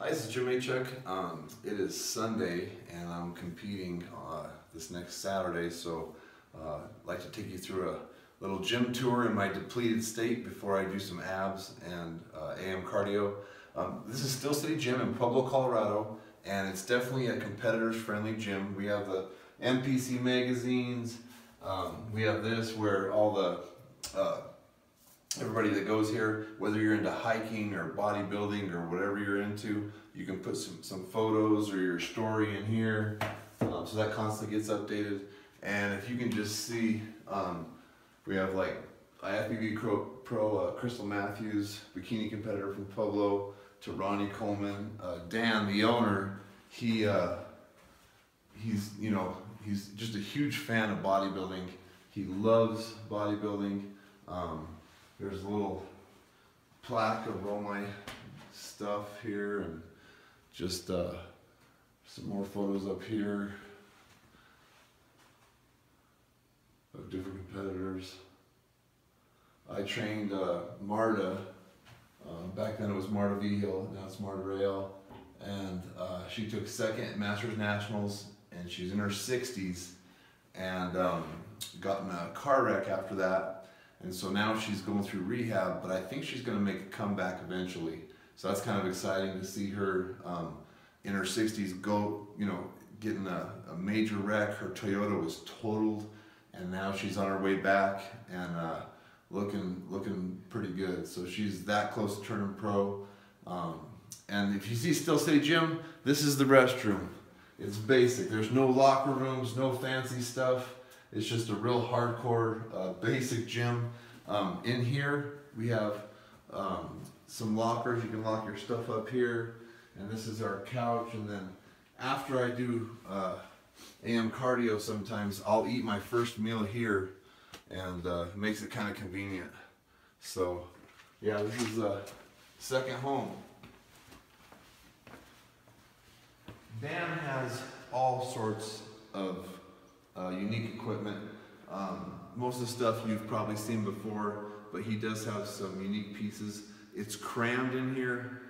Hi, this is Jim Machak. It is Sunday and I'm competing this next Saturday, so I'd like to take you through a little gym tour in my depleted state before I do some abs and AM cardio. This is Steel City Gym in Pueblo, Colorado, and it's definitely a competitors friendly gym. We have the NPC magazines, we have this where all the everybody that goes here, whether you're into hiking or bodybuilding or whatever you're into, you can put some photos or your story in here, so that constantly gets updated. And if you can just see, we have like IFBB Pro Crystal Matthews, bikini competitor from Pueblo, to Ronnie Coleman. Dan, the owner, he's just a huge fan of bodybuilding. He loves bodybuilding. There's a little plaque of all my stuff here, and just some more photos up here of different competitors. I trained Marta. Back then it was Marta Vigil, now it's Marta Real, and she took second at Masters Nationals, and she's in her 60s, and got in a car wreck after that. And so now she's going through rehab, but I think she's going to make a comeback eventually. So that's kind of exciting to see her in her 60s go, get in a major wreck. Her Toyota was totaled, and now she's on her way back and looking pretty good. So she's that close to turning pro. And if you see Steel City Gym, this is the restroom. It's basic. There's no locker rooms, no fancy stuff. It's just a real hardcore, basic gym. In here, we have some lockers. You can lock your stuff up here. And this is our couch. And then after I do AM cardio sometimes, I'll eat my first meal here. And it makes it kind of convenient. So, yeah, this is a second home. Dan has all sorts of unique equipment. Most of the stuff you've probably seen before, but he does have some unique pieces. It's crammed in here,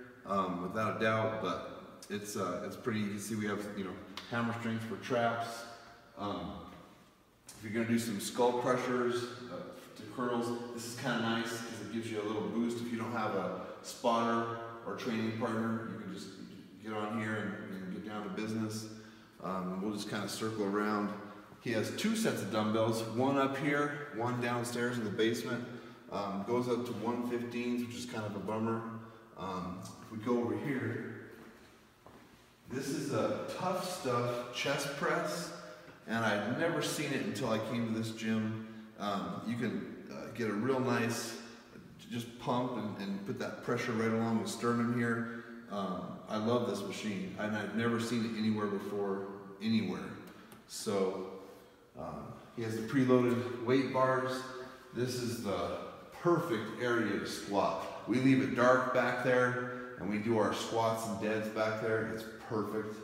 without a doubt, but it's pretty. You can see we have hammer strings for traps. If you're going to do some skull crushers to curls, this is kind of nice because it gives you a little boost. If you don't have a spotter or training partner, you can just get on here and get down to business. We'll just kind of circle around. He has two sets of dumbbells, one up here, one downstairs in the basement. Goes up to 115s, which is kind of a bummer. If we go over here, this is a Tough Stuff chest press, and I'd never seen it until I came to this gym. You can get a real nice, just pump and put that pressure right along the sternum here. I love this machine, and I've never seen it anywhere before, anywhere. So, he has the preloaded weight bars. This is the perfect area to squat. We leave it dark back there, and we do our squats and deads back there. It's perfect.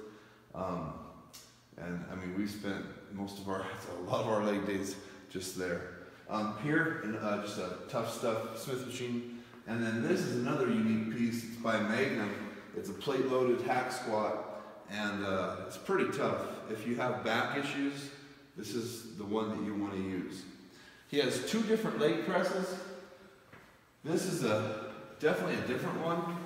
And I mean, we spent a lot of our leg days just there. Here, just a Tough Stuff Smith machine. And then this is another unique piece. It's by Magnum. It's a plate-loaded hack squat, and it's pretty tough. If you have back issues, this is the one that you want to use. He has two different leg presses. This is definitely a different one.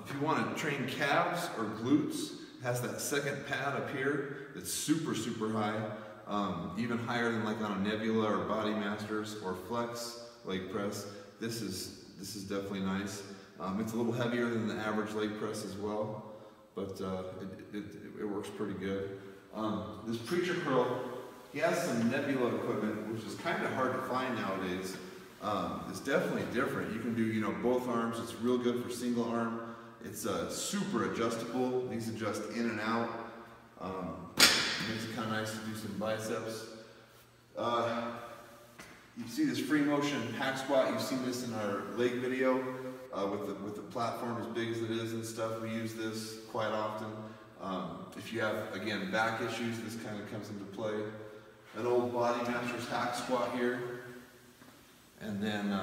If you want to train calves or glutes, it has that second pad up here that's super, super high, even higher than like on a Nebula or Body Masters or Flex leg press. This is definitely nice. It's a little heavier than the average leg press as well, but it works pretty good. This preacher curl, he has some Nebula equipment, which is kind of hard to find nowadays. It's definitely different. You can do both arms. It's real good for single arm. It's super adjustable. These adjust in and out. It makes it kind of nice to do some biceps. You see this free motion hack squat. You've seen this in our leg video with the platform as big as it is and stuff. We use this quite often. If you have, again, back issues, this kind of comes into play. An old Body Masters hack squat here. And then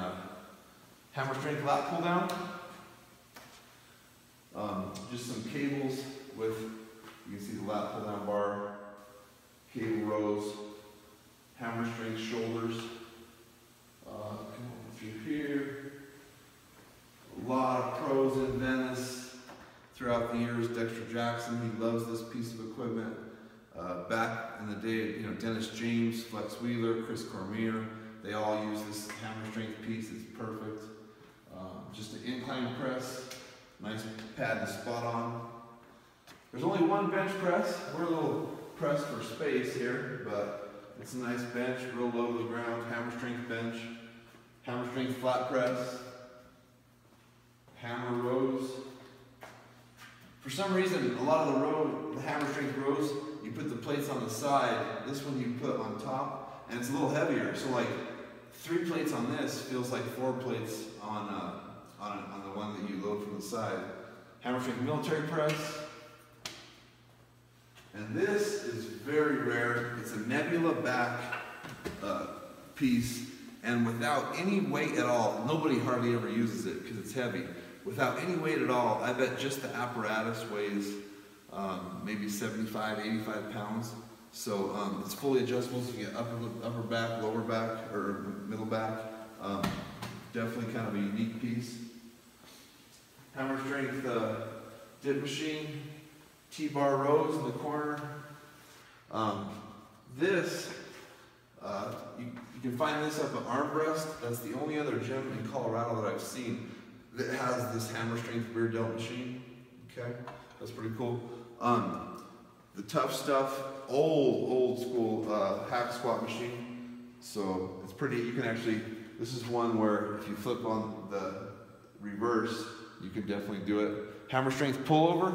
hammer strength lat pull down. Just some cables with, you can see the lat pull down bar, cable rows, hammer strength shoulders. Come on through here. A lot of pros in Venice throughout the years. Dexter Jackson, he loves this piece of equipment. Back in the day, Dennis James, Flex Wheeler, Chris Cormier, they all use this hammer strength piece. It's perfect. Just an incline press, nice pad to spot on. There's only one bench press. We're a little pressed for space here, but it's a nice bench, real low to the ground, hammer strength bench, hammer strength flat press, hammer rows. For some reason, a lot of the hammer strength rows, you put the plates on the side. This one you put on top, and it's a little heavier. So like 3 plates on this feels like 4 plates on the one that you load from the side. Hammer strength military press. And this is very rare. It's a nebula back piece, and without any weight at all. Nobody hardly ever uses it because it's heavy. Without any weight at all, I bet just the apparatus weighs maybe 75, 85 pounds. So it's fully adjustable, so you get upper back, lower back, or middle back. Definitely kind of a unique piece. Hammer strength dip machine, T-bar rows in the corner. You can find this up at Armrest. That's the only other gym in Colorado that I've seen that has this hammer strength rear delt machine. Okay, that's pretty cool. The tough stuff, old school hack squat machine. So it's pretty, you can actually, this is one where if you flip on the reverse, you can definitely do it. Hammer strength pullover,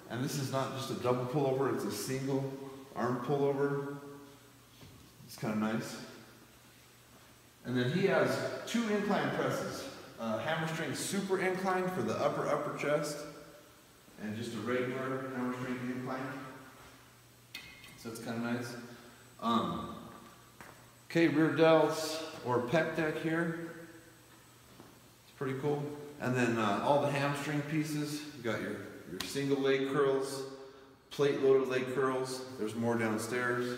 and this is not just a double pullover, it's a single arm pullover. It's kind of nice. And then he has 2 incline presses. Hammer strength super incline for the upper chest, and just a regular hammer strength incline. So it's kind of nice. Okay, rear delts or pec deck here. It's pretty cool. And then all the hamstring pieces. You got your single leg curls, plate loaded leg curls. There's more downstairs.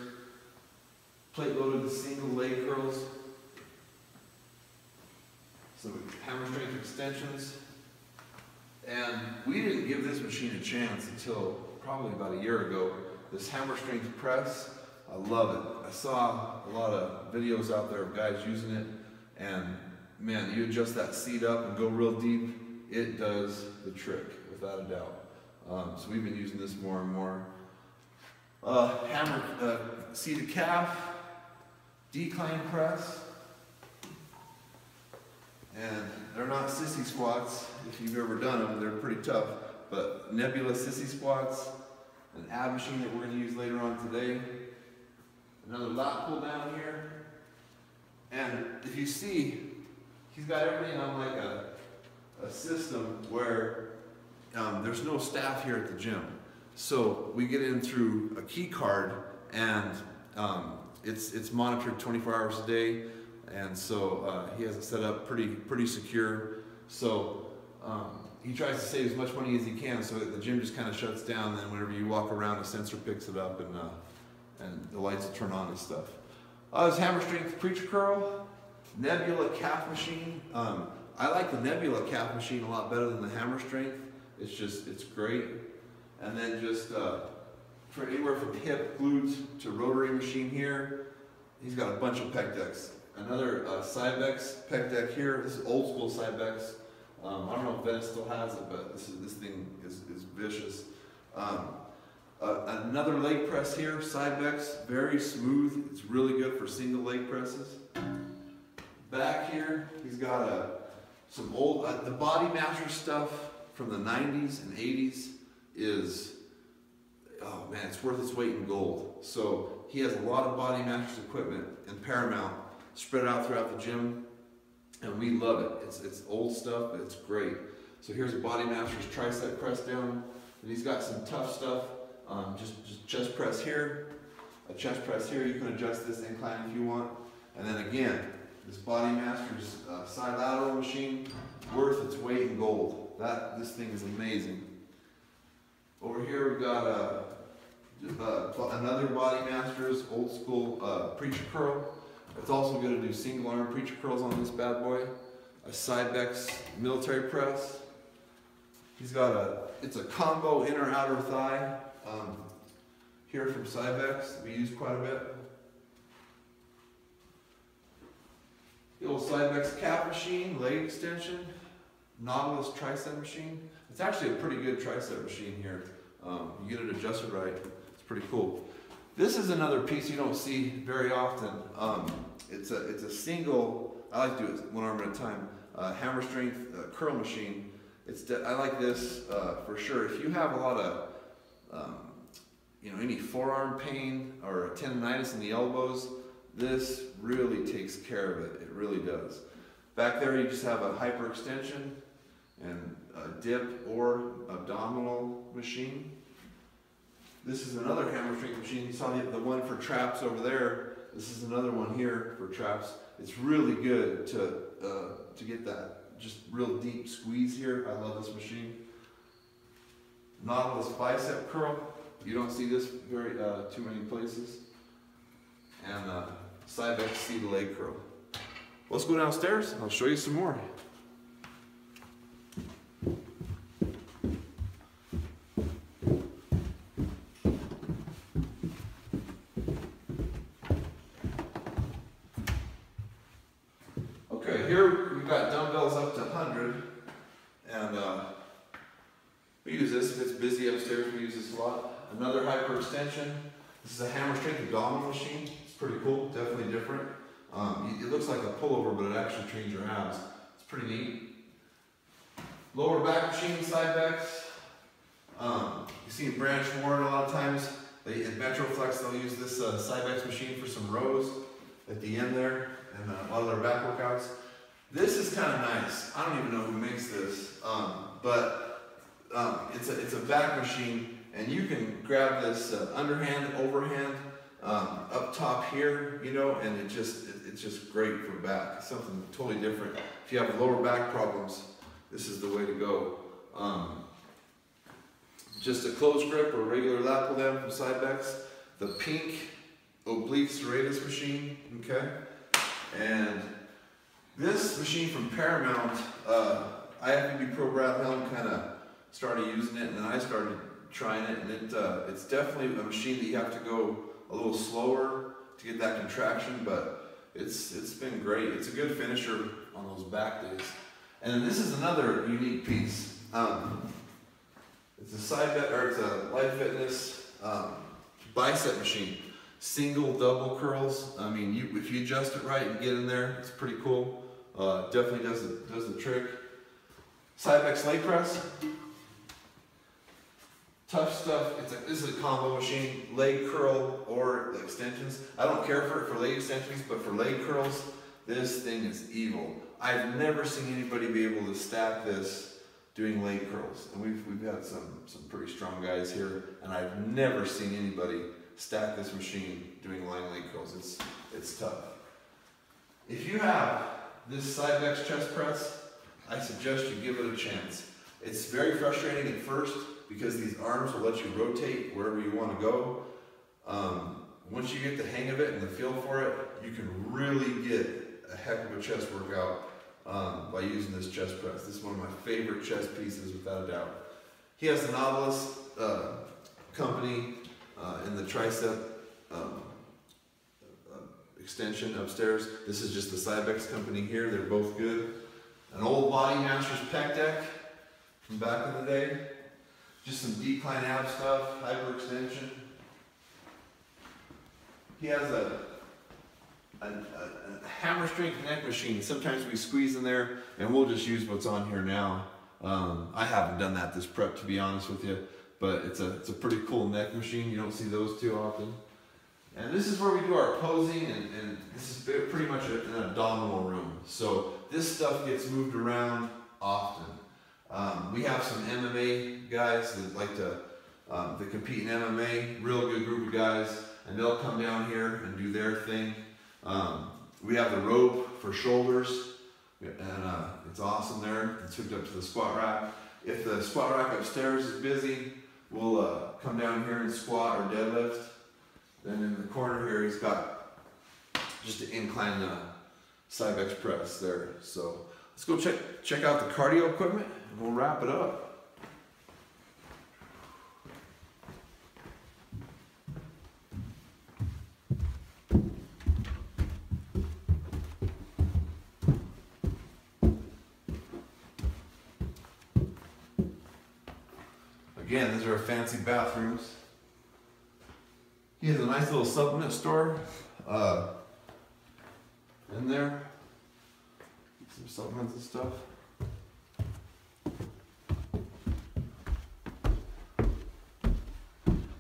Plate loaded single leg curls. Some hammer strength extensions. And we didn't give this machine a chance until probably about a year ago. This hammer strength press, I love it. I saw a lot of videos out there of guys using it, and man, you adjust that seat up and go real deep, it does the trick, without a doubt. So we've been using this more and more. Hammer, seated calf, decline press. And they're not sissy squats. If you've ever done them, they're pretty tough. But nebula sissy squats, an ab machine that we're going to use later on today. Another lat pull down here. And if you see, he's got everything on like a system where there's no staff here at the gym. So we get in through a key card, and it's monitored 24 hours a day. And so he has it set up pretty secure. So he tries to save as much money as he can, so that the gym just kind of shuts down. Then whenever you walk around, a sensor picks it up, and the lights will turn on and stuff. His hammer strength preacher curl, nebula calf machine. I like the nebula calf machine a lot better than the hammer strength. It's great. And then just for anywhere from hip, glutes to rotary machine here, he's got a bunch of pec decks. Another Cybex pec deck here. This is old school Cybex. I don't know if Venice still has it, but this thing is vicious. Another leg press here, Cybex, very smooth. It's really good for single leg presses. Back here, he's got some old, the Body Master stuff from the 90s and 80s is, oh man, it's worth its weight in gold. So he has a lot of Body Masters equipment and Paramount spread out throughout the gym, and we love it. It's old stuff, but it's great. So here's a Body Masters tricep press down, and he's got some tough stuff. Just chest press here, a chest press here. You can adjust this incline if you want. And then again, this Body Masters side lateral machine, worth its weight in gold. This thing is amazing. Over here we've got another Body Masters old school preacher curl. It's also going to do single arm preacher curls on this bad boy. A Cybex military press. He's got it's a combo inner outer thigh here from Cybex that we use quite a bit. The old Cybex calf machine, leg extension, Nautilus tricep machine. It's actually a pretty good tricep machine here. You get it adjusted right, it's pretty cool. This is another piece you don't see very often. It's a single, I like to do it one arm at a time, hammer strength curl machine. I like this for sure. If you have a lot of any forearm pain or tendonitis in the elbows, this really takes care of it. It really does. Back there you just have a hyperextension and a dip or abdominal machine. This is another hammer strength machine. You saw the one for traps over there. This is another one here for traps. It's really good to get that just real deep squeeze here. I love this machine. Nautilus bicep curl. You don't see this very too many places. And Cybex seated leg curl. Let's go downstairs. I'll show you some more. Okay, here we've got dumbbells up to 100, and we use this if it's busy upstairs. We use this a lot. Another hyperextension. This is a hammer strength abdominal machine. It's pretty cool, definitely different. It looks like a pullover, but it actually trains your abs. It's pretty neat. Lower back machine, Cybex. You see in Branch Warren a lot of times. At Metroflex, they'll use this Cybex machine for some rows at the end there, and a lot of their back workouts. This is kind of nice. I don't even know who makes this, but it's a back machine, and you can grab this underhand, overhand, up top here, and it's just great for back. It's something totally different. If you have lower back problems, this is the way to go. Just a closed grip or regular lat pull down from Cybex. The pink oblique serratus machine, okay? And this machine from Paramount, IFBB Pro Brad Helm kind of started using it, and then I started trying it, and it's definitely a machine that you have to go a little slower to get that contraction, but it's been great. It's a good finisher on those back days. And then this is another unique piece. It's a Life Fitness bicep machine. Single, double curls. I mean, if you adjust it right and get in there, it's pretty cool. Definitely does the trick. Cybex leg press. Tough stuff. This is a combo machine. Leg curl or extensions. I don't care for leg extensions, but for leg curls, this thing is evil. I've never seen anybody be able to stack this doing leg curls, and we've had some pretty strong guys here, and I've never seen anybody stack this machine doing lying leg curls. It's tough. If you have this Cybex chest press, I suggest you give it a chance. It's very frustrating at first because these arms will let you rotate wherever you want to go. Once you get the hang of it and the feel for it, you can really get a heck of a chest workout by using this chest press. This is one of my favorite chest pieces, without a doubt. He has the Nautilus company in the tricep extension upstairs. This is just the Cybex company here. They're both good. An old Body Masters pec deck from back in the day. Just some decline ab stuff, hyperextension. He has a hammer strength neck machine. Sometimes we squeeze in there, and we'll just use what's on here now. I haven't done that this prep, to be honest with you, but it's a pretty cool neck machine. You don't see those too often. And this is where we do our posing, and this is pretty much an abdominal room. So this stuff gets moved around often. We have some MMA guys that like to that compete in MMA, real good group of guys, and they'll come down here and do their thing. We have the rope for shoulders, and it's awesome there. It's hooked up to the squat rack. If the squat rack upstairs is busy, will come down here and squat or deadlift. Then in the corner here, he's got just an incline side bench press there. So let's go check out the cardio equipment and we'll wrap it up. Again, these are fancy bathrooms. He has a nice little supplement store in there. Some supplements and stuff.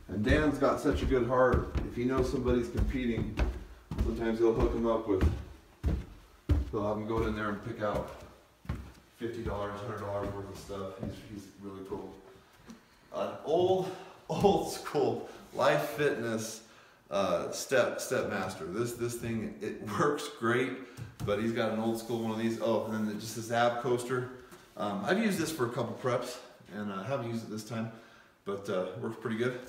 And Dan's got such a good heart. If he knows somebody's competing, sometimes he'll hook them up with, he'll have them go in there and pick out $50, $100 worth of stuff. He's really cool. An old school Life Fitness step master. This thing, it works great, but he's got an old school one of these. Oh, and then just this ab coaster. I've used this for a couple preps, and I haven't used it this time, but works pretty good.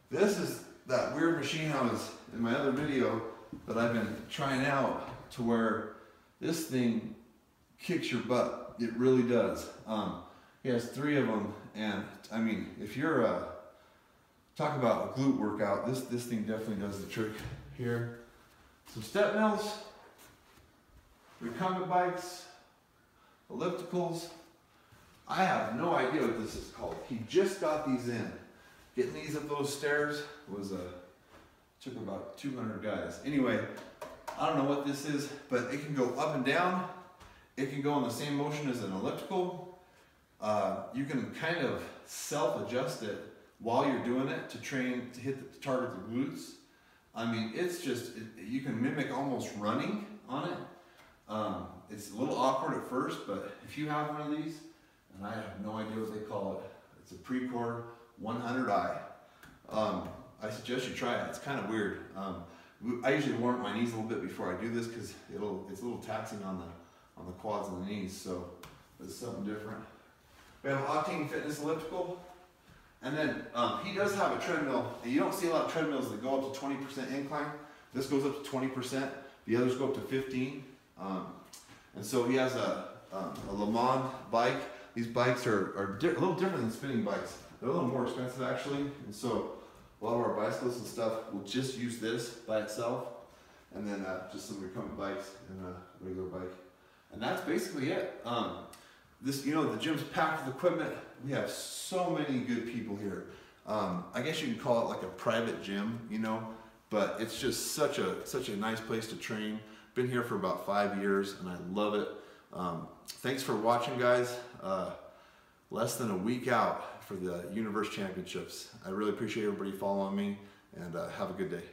This is that weird machine I was in my other video that I've been trying out, to where this thing kicks your butt. It really does. He has 3 of them, and I mean, if you're talk about a glute workout, this thing definitely does the trick here. Some step mills, recumbent bikes, ellipticals. I have no idea what this is called. He just got these in. Getting these up those stairs was took about 200 guys. Anyway, I don't know what this is, but it can go up and down. It can go in the same motion as an elliptical. You can kind of self-adjust it while you're doing it to target the glutes. I mean, it's just, you can mimic almost running on it. It's a little awkward at first, but if you have one of these, and I have no idea what they call it, it's a Precore 100i. I suggest you try it. It's kind of weird. I usually warm up my knees a little bit before I do this because it's a little taxing on the quads and the knees. So it's something different. We have an Octane Fitness elliptical, and then he does have a treadmill. And you don't see a lot of treadmills that go up to 20% incline. This goes up to 20%. The others go up to 15. And so he has a Le Mans bike. These bikes are a little different than spinning bikes. They're a little more expensive actually. And so a lot of our bicyclists and stuff will just use this by itself, and then just some recumbent bikes and a regular bike. And that's basically it. This, the gym's packed with equipment. We have so many good people here. I guess you can call it like a private gym, but it's just such a nice place to train. Been here for about 5 years and I love it. Thanks for watching, guys. Less than a week out for the Universe Championships. I really appreciate everybody following me, and have a good day.